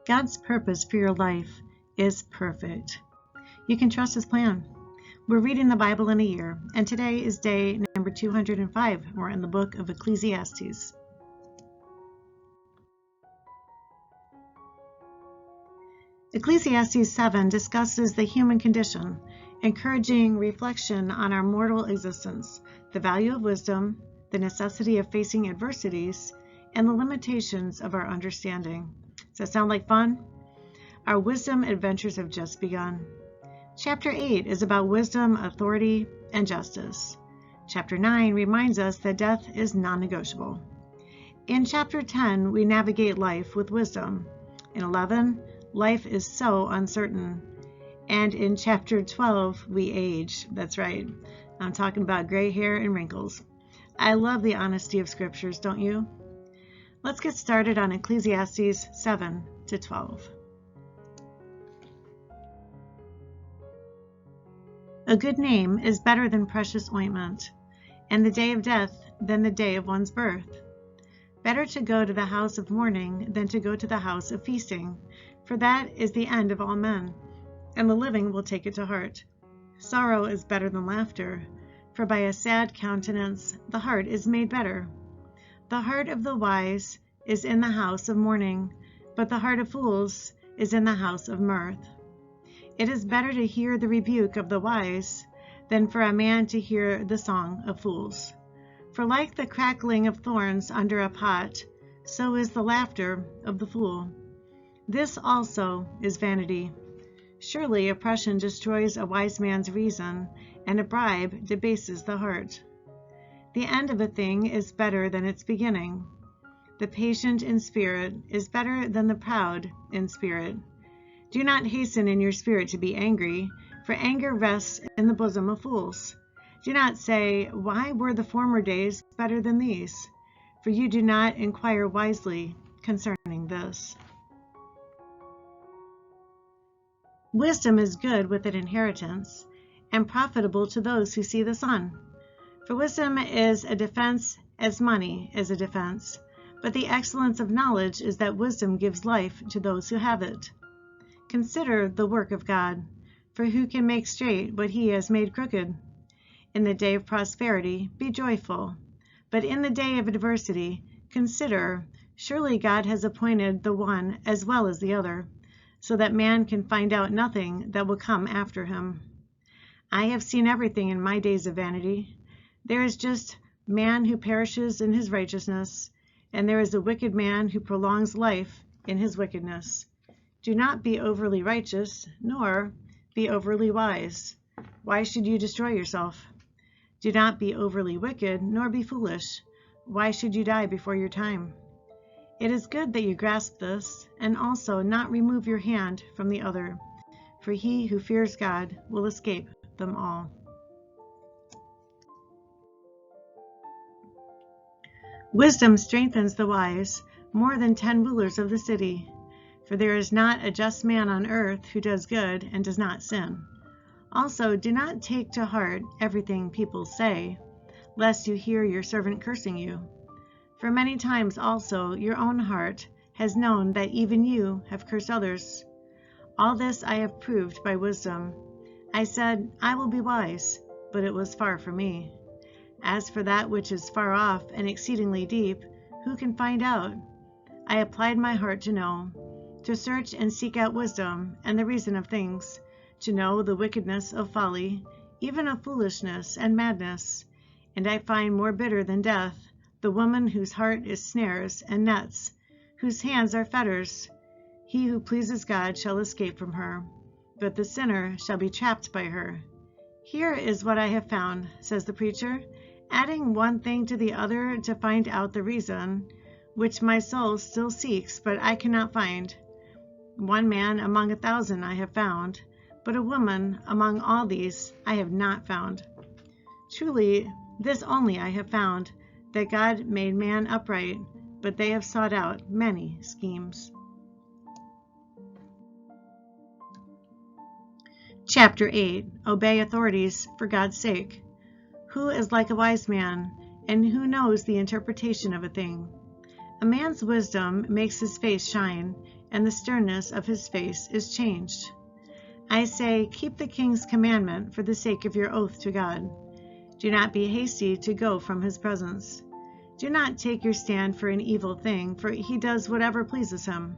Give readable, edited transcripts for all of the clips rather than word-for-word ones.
God's purpose for your life is perfect. You can trust His plan. We're reading the Bible in a year, and today is day number 205. We're in the book of Ecclesiastes. Ecclesiastes 7 discusses the human condition, encouraging reflection on our mortal existence, the value of wisdom, the necessity of facing adversities, and the limitations of our understanding. Does that sound like fun? Our wisdom adventures have just begun. Chapter 8 is about wisdom, authority, and justice. Chapter 9 reminds us that death is non-negotiable. In Chapter 10, we navigate life with wisdom. In 11, life is so uncertain. And in Chapter 12, we age. That's right. I'm talking about gray hair and wrinkles. I love the honesty of scriptures, don't you? Let's get started on Ecclesiastes 7 to 12. A good name is better than precious ointment, and the day of death than the day of one's birth. Better to go to the house of mourning than to go to the house of feasting, for that is the end of all men, and the living will take it to heart. Sorrow is better than laughter, for by a sad countenance the heart is made better. The heart of the wise is in the house of mourning, but the heart of fools is in the house of mirth. It is better to hear the rebuke of the wise than for a man to hear the song of fools. For like the crackling of thorns under a pot, so is the laughter of the fool. This also is vanity. Surely oppression destroys a wise man's reason, and a bribe debases the heart. The end of a thing is better than its beginning. The patient in spirit is better than the proud in spirit. Do not hasten in your spirit to be angry, for anger rests in the bosom of fools. Do not say, "Why were the former days better than these?" For you do not inquire wisely concerning this. Wisdom is good with an inheritance, and profitable to those who see the sun. For wisdom is a defense as money is a defense, but the excellence of knowledge is that wisdom gives life to those who have it. Consider the work of God, for who can make straight what He has made crooked? In the day of prosperity, be joyful, but in the day of adversity, consider, surely God has appointed the one as well as the other, so that man can find out nothing that will come after him. I have seen everything in my days of vanity. There is just man who perishes in his righteousness, and there is a wicked man who prolongs life in his wickedness. Do not be overly righteous, nor be overly wise. Why should you destroy yourself? Do not be overly wicked, nor be foolish. Why should you die before your time? It is good that you grasp this, and also not remove your hand from the other, for he who fears God will escape them all. Wisdom strengthens the wise more than 10 rulers of the city. For there is not a just man on earth who does good and does not sin. Also, do not take to heart everything people say, lest you hear your servant cursing you. For many times also your own heart has known that even you have cursed others. All this I have proved by wisdom. I said, I will be wise, but it was far from me. As for that which is far off and exceedingly deep, who can find out? I applied my heart to know, to search and seek out wisdom and the reason of things, to know the wickedness of folly, even of foolishness and madness. And I find more bitter than death the woman whose heart is snares and nets, whose hands are fetters. He who pleases God shall escape from her, but the sinner shall be trapped by her. Here is what I have found, says the preacher, adding one thing to the other to find out the reason, which my soul still seeks, but I cannot find. One man among 1,000 I have found, but a woman among all these I have not found. Truly, this only I have found, that God made man upright, but they have sought out many schemes. Chapter 8. Obey authorities for God's sake. Who is like a wise man, and who knows the interpretation of a thing? A man's wisdom makes his face shine, and the sternness of his face is changed. I say, keep the king's commandment for the sake of your oath to God. Do not be hasty to go from his presence. Do not take your stand for an evil thing, for he does whatever pleases him.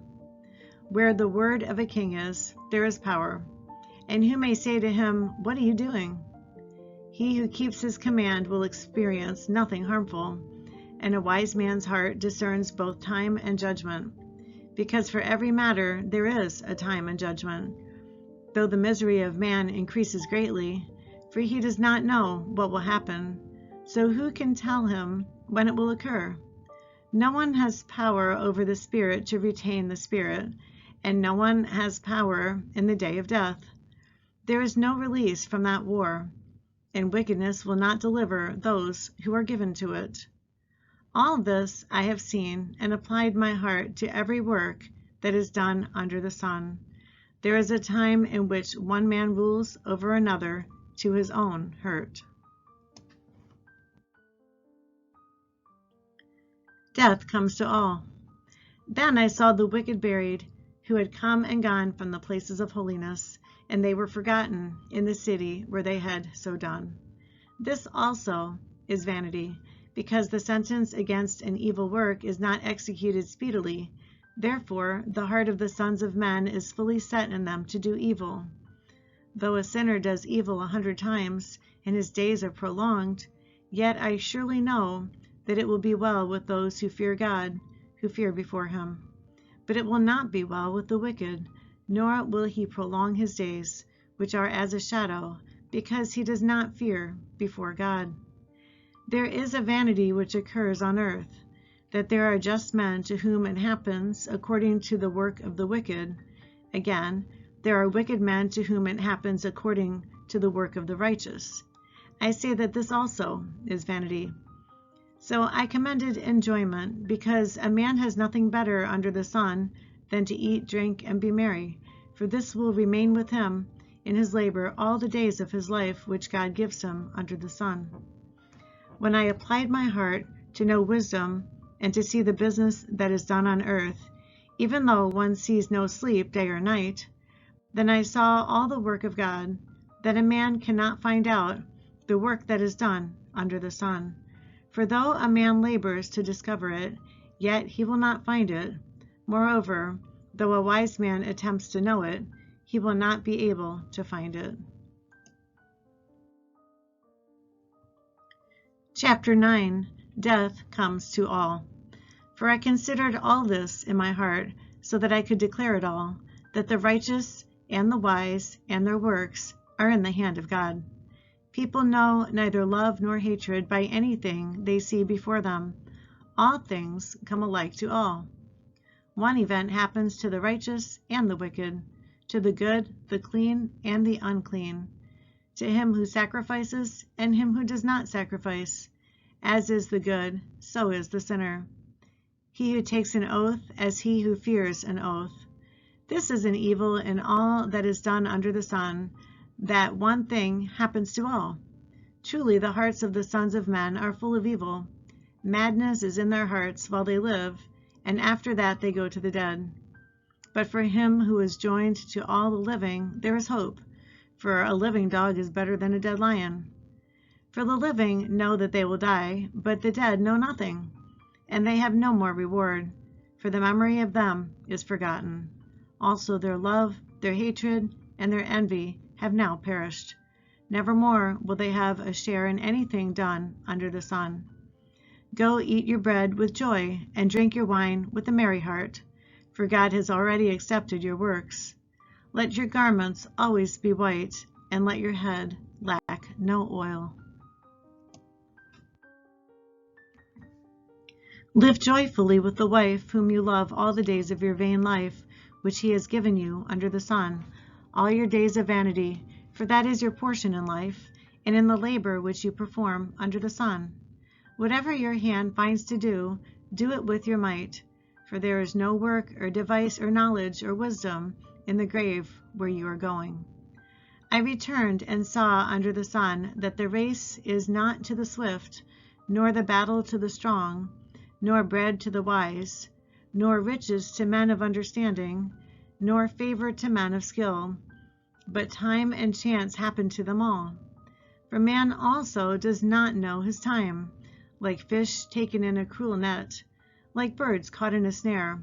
Where the word of a king is, there is power. And who may say to him, what are you doing? He who keeps his command will experience nothing harmful, and a wise man's heart discerns both time and judgment. Because for every matter there is a time and judgment. Though the misery of man increases greatly, for he does not know what will happen, so who can tell him when it will occur? No one has power over the spirit to retain the spirit, and no one has power in the day of death. There is no release from that war, and wickedness will not deliver those who are given to it. All this I have seen and applied my heart to every work that is done under the sun. There is a time in which one man rules over another to his own hurt. Death comes to all. Then I saw the wicked buried, who had come and gone from the places of holiness, and they were forgotten in the city where they had so done. This also is vanity, because the sentence against an evil work is not executed speedily. Therefore, the heart of the sons of men is fully set in them to do evil. Though a sinner does evil 100 times, and his days are prolonged, yet I surely know that it will be well with those who fear God, who fear before him. But it will not be well with the wicked, nor will he prolong his days, which are as a shadow, because he does not fear before God. There is a vanity which occurs on earth, that there are just men to whom it happens according to the work of the wicked. Again, there are wicked men to whom it happens according to the work of the righteous. I say that this also is vanity. So I commended enjoyment, because a man has nothing better under the sun than to eat, drink, and be merry, for this will remain with him in his labor all the days of his life which God gives him under the sun. When I applied my heart to know wisdom and to see the business that is done on earth, even though one sees no sleep day or night, then I saw all the work of God, that a man cannot find out the work that is done under the sun. For though a man labors to discover it, yet he will not find it. Moreover, though a wise man attempts to know it, he will not be able to find it. Chapter 9. Death comes to all. For I considered all this in my heart, so that I could declare it all, that the righteous and the wise and their works are in the hand of God. People know neither love nor hatred by anything they see before them. All things come alike to all. One event happens to the righteous and the wicked, to the good, the clean, and the unclean, to him who sacrifices and him who does not sacrifice. As is the good, so is the sinner. He who takes an oath as he who fears an oath. This is an evil in all that is done under the sun, that one thing happens to all. Truly the hearts of the sons of men are full of evil. Madness is in their hearts while they live, and after that they go to the dead. But for him who is joined to all the living, there is hope, for a living dog is better than a dead lion. For the living know that they will die, but the dead know nothing, and they have no more reward, for the memory of them is forgotten. Also their love, their hatred, and their envy have now perished. Nevermore will they have a share in anything done under the sun. Go eat your bread with joy, and drink your wine with a merry heart, for God has already accepted your works. Let your garments always be white, and let your head lack no oil. Live joyfully with the wife whom you love all the days of your vain life, which he has given you under the sun, all your days of vanity, for that is your portion in life, and in the labor which you perform under the sun. Whatever your hand finds to do, do it with your might, for there is no work or device or knowledge or wisdom in the grave where you are going. I returned and saw under the sun that the race is not to the swift, nor the battle to the strong, nor bread to the wise, nor riches to men of understanding, nor favor to men of skill. But time and chance happen to them all. For man also does not know his time, like fish taken in a cruel net, like birds caught in a snare.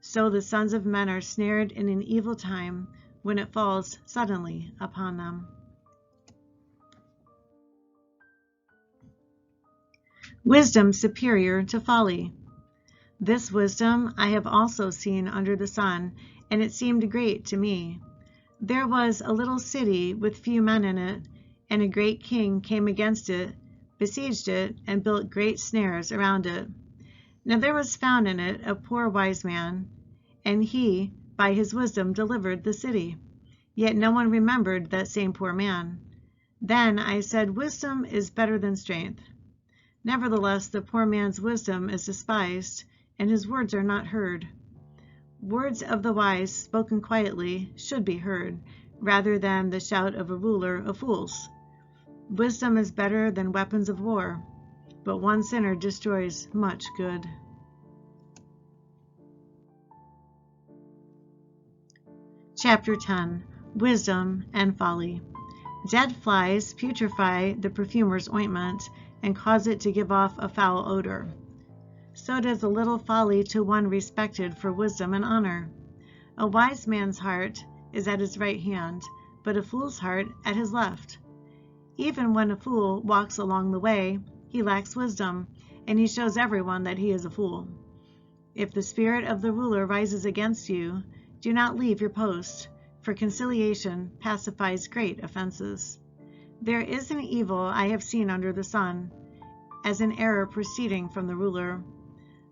So the sons of men are snared in an evil time, when it falls suddenly upon them. Wisdom superior to folly. This wisdom I have also seen under the sun, and it seemed great to me. There was a little city with few men in it, and a great king came against it, besieged it, and built great snares around it. Now there was found in it a poor wise man, and he by his wisdom delivered the city. Yet no one remembered that same poor man. Then I said, Wisdom is better than strength. Nevertheless, the poor man's wisdom is despised, and his words are not heard. Words of the wise, spoken quietly, should be heard, rather than the shout of a ruler of fools. Wisdom is better than weapons of war, but one sinner destroys much good. Chapter 10. Wisdom and Folly. Dead flies putrefy the perfumer's ointment, and cause it to give off a foul odor. So does a little folly to one respected for wisdom and honor. A wise man's heart is at his right hand, but a fool's heart at his left. Even when a fool walks along the way, he lacks wisdom, and he shows everyone that he is a fool. If the spirit of the ruler rises against you, do not leave your post, for conciliation pacifies great offenses. There is an evil I have seen under the sun, as an error proceeding from the ruler.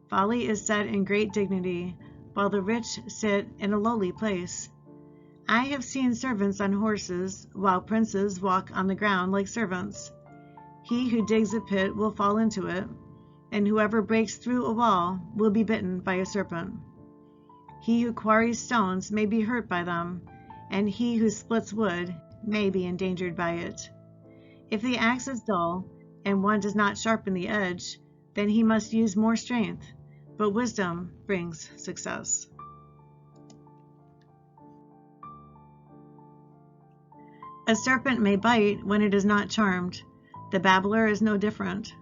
Folly is set in great dignity, while the rich sit in a lowly place. I have seen servants on horses, while princes walk on the ground like servants. He who digs a pit will fall into it, and whoever breaks through a wall will be bitten by a serpent. He who quarries stones may be hurt by them, and he who splits wood may be endangered by it. If the axe is dull, and one does not sharpen the edge, then he must use more strength, but wisdom brings success. A serpent may bite when it is not charmed. The babbler is no different.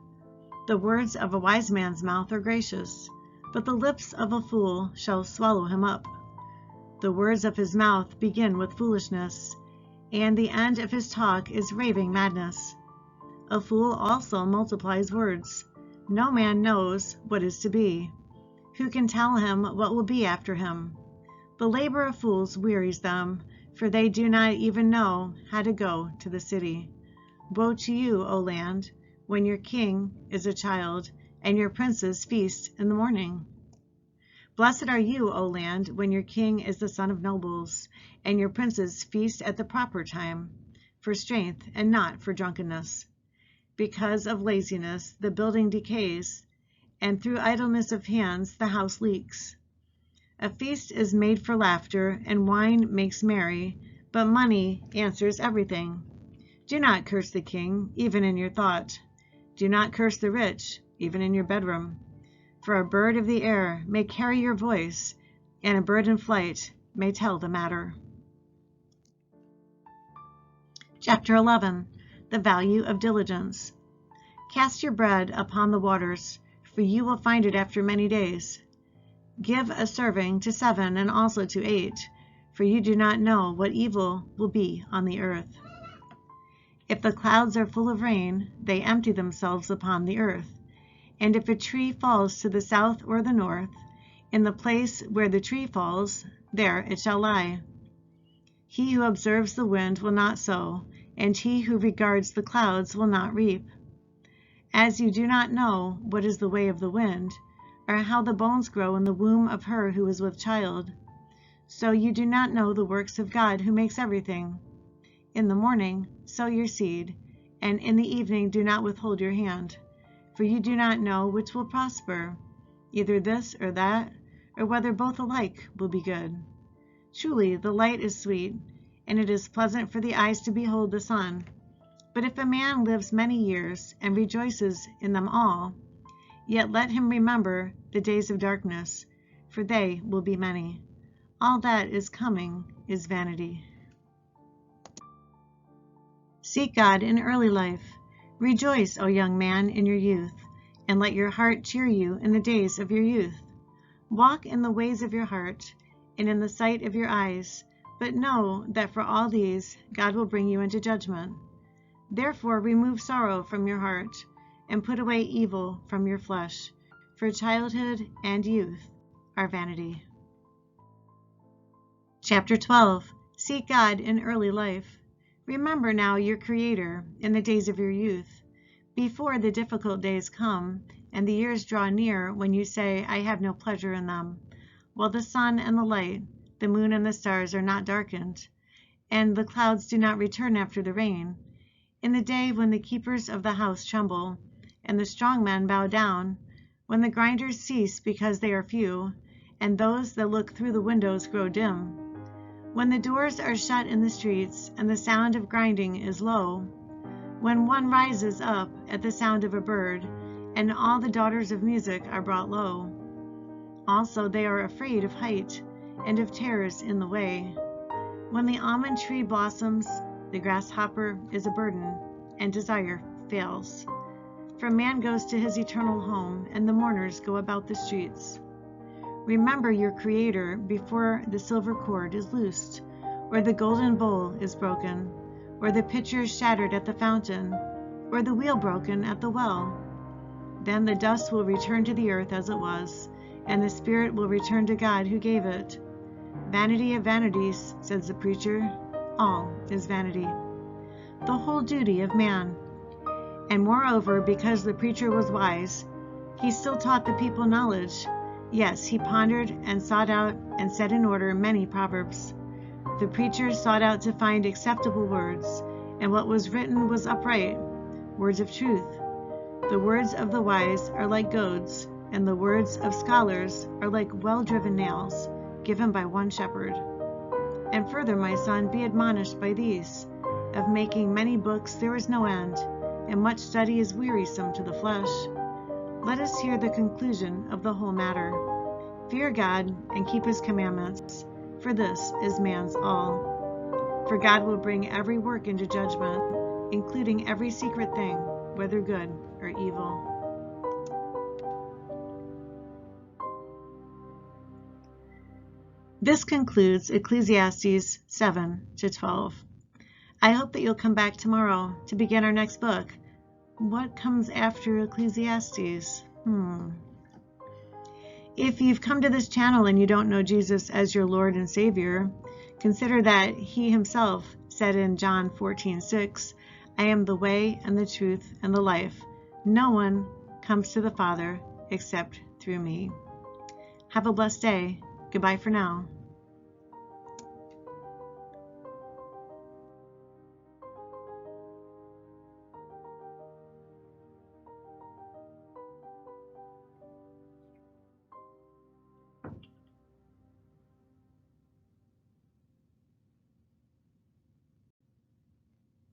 The words of a wise man's mouth are gracious, but the lips of a fool shall swallow him up. The words of his mouth begin with foolishness, and the end of his talk is raving madness. A fool also multiplies words. No man knows what is to be. Who can tell him what will be after him? The labor of fools wearies them, for they do not even know how to go to the city. Woe to you, O land, when your king is a child, and your princes feast in the morning. Blessed are you, O land, when your king is the son of nobles, and your princes feast at the proper time, for strength and not for drunkenness. Because of laziness the building decays, and through idleness of hands the house leaks. A feast is made for laughter, and wine makes merry, but money answers everything. Do not curse the king, even in your thought. Do not curse the rich, even in your bedroom. For a bird of the air may carry your voice, and a bird in flight may tell the matter. Chapter 11. The value of diligence. Cast your bread upon the waters, for you will find it after many days. Give a serving to 7 and also to 8, for you do not know what evil will be on the earth. If the clouds are full of rain, they empty themselves upon the earth. And if a tree falls to the south or the north, in the place where the tree falls, there it shall lie. He who observes the wind will not sow, and he who regards the clouds will not reap. As you do not know what is the way of the wind, or how the bones grow in the womb of her who is with child, so you do not know the works of God who makes everything. In the morning sow your seed, and in the evening do not withhold your hand, for you do not know which will prosper, either this or that, or whether both alike will be good. Truly the light is sweet, and it is pleasant for the eyes to behold the sun. But if a man lives many years and rejoices in them all, yet let him remember the days of darkness, for they will be many. All that is coming is vanity. Seek God in early life. Rejoice, O young man, in your youth, and let your heart cheer you in the days of your youth. Walk in the ways of your heart, and in the sight of your eyes, but know that for all these God will bring you into judgment. Therefore remove sorrow from your heart, and put away evil from your flesh, for childhood and youth are vanity. Chapter 12. Seek God in early life. Remember now your Creator in the days of your youth, before the difficult days come, and the years draw near when you say, I have no pleasure in them, while the sun and the light, the moon and the stars are not darkened, and the clouds do not return after the rain, in the day when the keepers of the house tremble, and the strong men bow down, when the grinders cease because they are few, and those that look through the windows grow dim, when the doors are shut in the streets, and the sound of grinding is low, when one rises up at the sound of a bird, and all the daughters of music are brought low. Also they are afraid of height, and of terrors in the way. When the almond tree blossoms, the grasshopper is a burden, and desire fails. For man goes to his eternal home, and the mourners go about the streets. Remember your Creator before the silver cord is loosed, or the golden bowl is broken, or the pitcher shattered at the fountain, or the wheel broken at the well. Then the dust will return to the earth as it was, and the spirit will return to God who gave it. Vanity of vanities, says the preacher, all is vanity. The whole duty of man. And moreover, because the preacher was wise, he still taught the people knowledge. Yes, he pondered and sought out and set in order many proverbs. The preacher sought out to find acceptable words, and what was written was upright, words of truth. The words of the wise are like goads, and the words of scholars are like well-driven nails, given by one shepherd. And further, my son, be admonished by these. Of making many books there is no end, and much study is wearisome to the flesh. Let us hear the conclusion of the whole matter. Fear God and keep his commandments, for this is man's all. For God will bring every work into judgment, including every secret thing, whether good or evil. This concludes Ecclesiastes 7-12. I hope that you'll come back tomorrow to begin our next book. What comes after Ecclesiastes? If you've come to this channel and you don't know Jesus as your Lord and Savior, consider that he himself said in John 14:6, I am the way and the truth and the life. No one comes to the Father except through me. Have a blessed day. Goodbye for now.